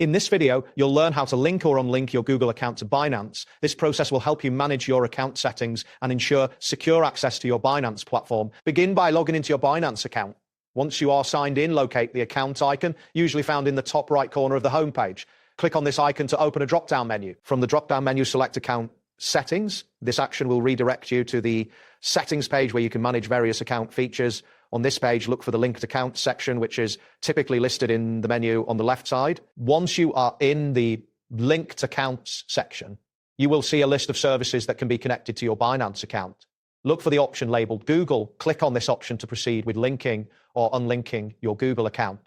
In this video, you'll learn how to link or unlink your Google account to Binance. This process will help you manage your account settings and ensure secure access to your Binance platform. Begin by logging into your Binance account. Once you are signed in, locate the account icon, usually found in the top right corner of the homepage. Click on this icon to open a drop-down menu. From the drop-down menu, select Account Settings. This action will redirect you to the Settings page where you can manage various account features. On this page, look for the Linked Accounts section, which is typically listed in the menu on the left side. Once you are in the Linked Accounts section, you will see a list of services that can be connected to your Binance account. Look for the option labeled Google. Click on this option to proceed with linking or unlinking your Google account.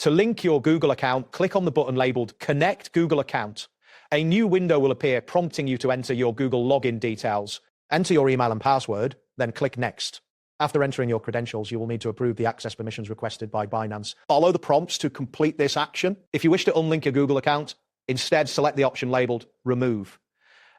To link your Google account, click on the button labeled Connect Google Account. A new window will appear prompting you to enter your Google login details. Enter your email and password, then click Next. After entering your credentials, you will need to approve the access permissions requested by Binance. Follow the prompts to complete this action. If you wish to unlink your Google account, instead select the option labeled Remove.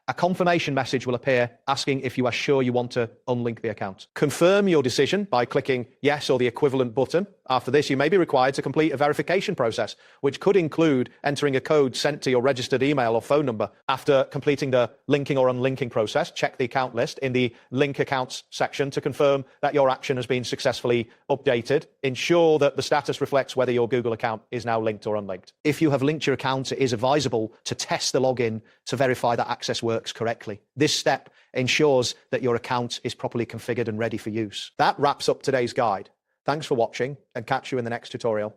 A confirmation message will appear asking if you are sure you want to unlink the account. Confirm your decision by clicking Yes or the equivalent button. After this, you may be required to complete a verification process, which could include entering a code sent to your registered email or phone number. After completing the linking or unlinking process, check the account list in the Link Accounts section to confirm that your action has been successfully updated. Ensure that the status reflects whether your Google account is now linked or unlinked. If you have linked your account, it is advisable to test the login to verify that access works correctly. This step ensures that your account is properly configured and ready for use. That wraps up today's guide. Thanks for watching, and catch you in the next tutorial.